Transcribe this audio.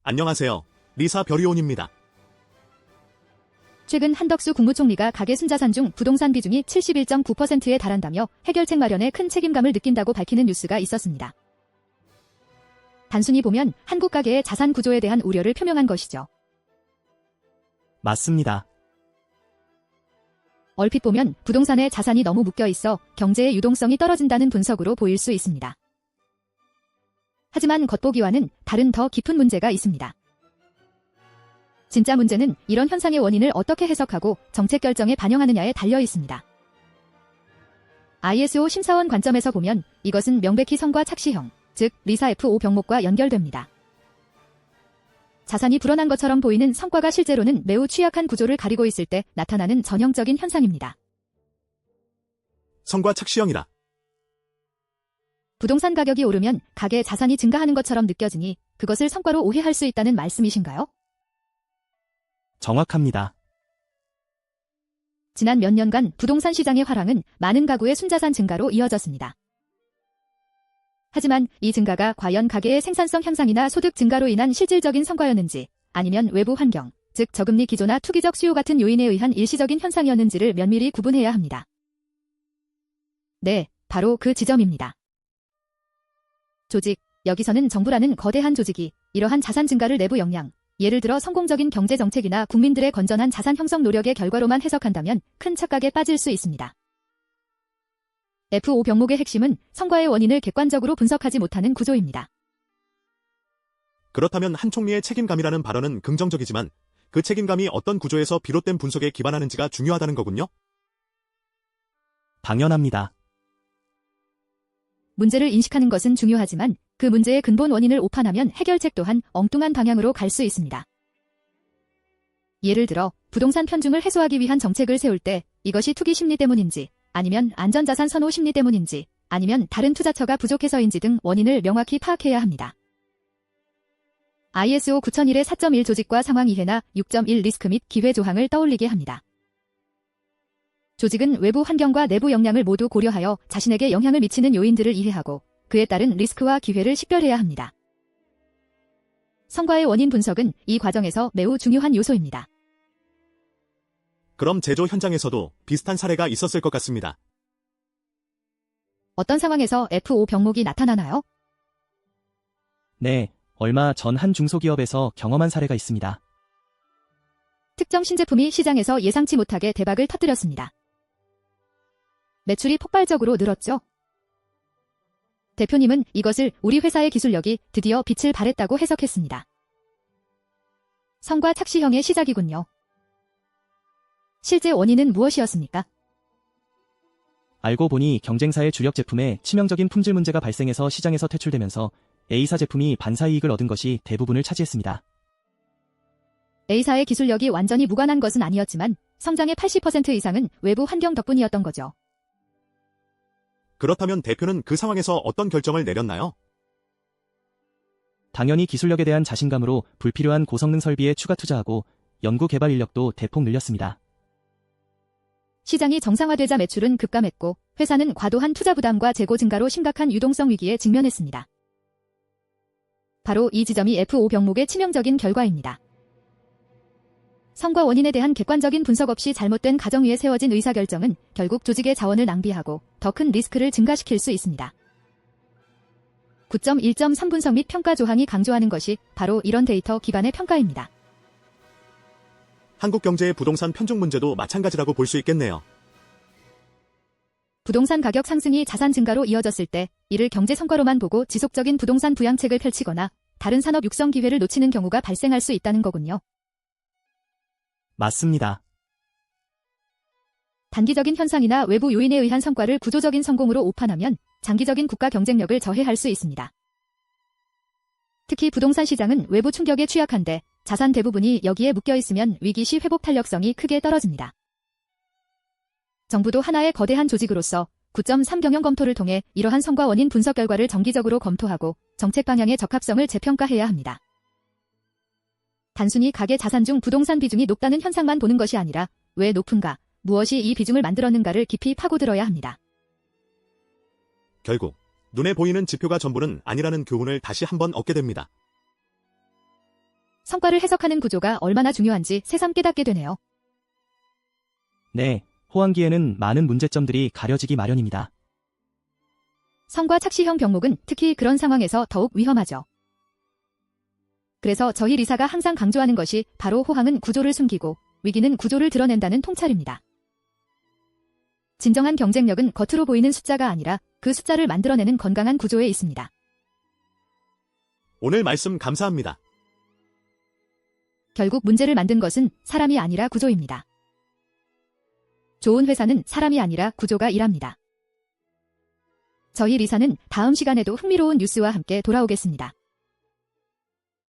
안녕하세요. 리사 별이온입니다. 최근 한덕수 국무총리가 가계 순자산 중 부동산 비중이 71.9%에 달한다며 해결책 마련에 큰 책임감을 느낀다고 밝히는 뉴스가 있었습니다. 단순히 보면 한국 가계의 자산 구조에 대한 우려를 표명한 것이죠. 맞습니다. 얼핏 보면 부동산에 자산이 너무 묶여 있어 경제의 유동성이 떨어진다는 분석으로 보일 수 있습니다. 하지만 겉보기와는 다른 더 깊은 문제가 있습니다. 진짜 문제는 이런 현상의 원인을 어떻게 해석하고 정책 결정에 반영하느냐에 달려 있습니다. ISO 심사원 관점에서 보면 이것은 명백히 성과 착시형, 즉 리사 F5 병목과 연결됩니다. 자산이 불어난 것처럼 보이는 성과가 실제로는 매우 취약한 구조를 가리고 있을 때 나타나는 전형적인 현상입니다. 성과 착시형이라. 부동산 가격이 오르면 가계 자산이 증가하는 것처럼 느껴지니 그것을 성과로 오해할 수 있다는 말씀이신가요? 정확합니다. 지난 몇 년간 부동산 시장의 화랑은 많은 가구의 순자산 증가로 이어졌습니다. 하지만 이 증가가 과연 가계의 생산성 향상이나 소득 증가로 인한 실질적인 성과였는지 아니면 외부 환경, 즉 저금리 기조나 투기적 수요 같은 요인에 의한 일시적인 현상이었는지를 면밀히 구분해야 합니다. 네, 바로 그 지점입니다. 조직, 여기서는 정부라는 거대한 조직이 이러한 자산 증가를 내부 역량, 예를 들어 성공적인 경제정책이나 국민들의 건전한 자산 형성 노력의 결과로만 해석한다면 큰 착각에 빠질 수 있습니다. F5 병목의 핵심은 성과의 원인을 객관적으로 분석하지 못하는 구조입니다. 그렇다면 한 총리의 책임감이라는 발언은 긍정적이지만 그 책임감이 어떤 구조에서 비롯된 분석에 기반하는지가 중요하다는 거군요. 당연합니다. 문제를 인식하는 것은 중요하지만 그 문제의 근본 원인을 오판하면 해결책 또한 엉뚱한 방향으로 갈 수 있습니다. 예를 들어 부동산 편중을 해소하기 위한 정책을 세울 때 이것이 투기 심리 때문인지 아니면 안전자산 선호 심리 때문인지 아니면 다른 투자처가 부족해서인지 등 원인을 명확히 파악해야 합니다. ISO 9001의 4.1 조직과 상황 이해나 6.1 리스크 및 기회 조항을 떠올리게 합니다. 조직은 외부 환경과 내부 역량을 모두 고려하여 자신에게 영향을 미치는 요인들을 이해하고 그에 따른 리스크와 기회를 식별해야 합니다. 성과의 원인 분석은 이 과정에서 매우 중요한 요소입니다. 그럼 제조 현장에서도 비슷한 사례가 있었을 것 같습니다. 어떤 상황에서 F5 병목이 나타나나요? 네, 얼마 전 한 중소기업에서 경험한 사례가 있습니다. 특정 신제품이 시장에서 예상치 못하게 대박을 터뜨렸습니다. 매출이 폭발적으로 늘었죠. 대표님은 이것을 우리 회사의 기술력이 드디어 빛을 발했다고 해석했습니다. 성과 착시형의 시작이군요. 실제 원인은 무엇이었습니까? 알고 보니 경쟁사의 주력 제품에 치명적인 품질 문제가 발생해서 시장에서 퇴출되면서 A사 제품이 반사이익을 얻은 것이 대부분을 차지했습니다. A사의 기술력이 완전히 무관한 것은 아니었지만 성장의 80% 이상은 외부 환경 덕분이었던 거죠. 그렇다면 대표는 그 상황에서 어떤 결정을 내렸나요? 당연히 기술력에 대한 자신감으로 불필요한 고성능 설비에 추가 투자하고 연구 개발 인력도 대폭 늘렸습니다. 시장이 정상화되자 매출은 급감했고 회사는 과도한 투자 부담과 재고 증가로 심각한 유동성 위기에 직면했습니다. 바로 이 지점이 F5 병목의 치명적인 결과입니다. 성과 원인에 대한 객관적인 분석 없이 잘못된 가정 위에 세워진 의사결정은 결국 조직의 자원을 낭비하고 더 큰 리스크를 증가시킬 수 있습니다. 9.1.3 분석 및 평가 조항이 강조하는 것이 바로 이런 데이터 기반의 평가입니다. 한국 경제의 부동산 편중 문제도 마찬가지라고 볼 수 있겠네요. 부동산 가격 상승이 자산 증가로 이어졌을 때 이를 경제 성과로만 보고 지속적인 부동산 부양책을 펼치거나 다른 산업 육성 기회를 놓치는 경우가 발생할 수 있다는 거군요. 맞습니다. 단기적인 현상이나 외부 요인에 의한 성과를 구조적인 성공으로 오판하면 장기적인 국가 경쟁력을 저해할 수 있습니다. 특히 부동산 시장은 외부 충격에 취약한데 자산 대부분이 여기에 묶여있으면 위기 시 회복 탄력성이 크게 떨어집니다. 정부도 하나의 거대한 조직으로서 9.3 경영 검토를 통해 이러한 성과 원인 분석 결과를 정기적으로 검토하고 정책 방향의 적합성을 재평가해야 합니다. 단순히 가계 자산 중 부동산 비중이 높다는 현상만 보는 것이 아니라 왜 높은가, 무엇이 이 비중을 만들었는가를 깊이 파고들어야 합니다. 결국 눈에 보이는 지표가 전부는 아니라는 교훈을 다시 한번 얻게 됩니다. 성과를 해석하는 구조가 얼마나 중요한지 새삼 깨닫게 되네요. 네, 호황기에는 많은 문제점들이 가려지기 마련입니다. 성과 착시형 병목은 특히 그런 상황에서 더욱 위험하죠. 그래서 저희 리사가 항상 강조하는 것이 바로 호황은 구조를 숨기고 위기는 구조를 드러낸다는 통찰입니다. 진정한 경쟁력은 겉으로 보이는 숫자가 아니라 그 숫자를 만들어내는 건강한 구조에 있습니다. 오늘 말씀 감사합니다. 결국 문제를 만든 것은 사람이 아니라 구조입니다. 좋은 회사는 사람이 아니라 구조가 일합니다. 저희 리사는 다음 시간에도 흥미로운 뉴스와 함께 돌아오겠습니다.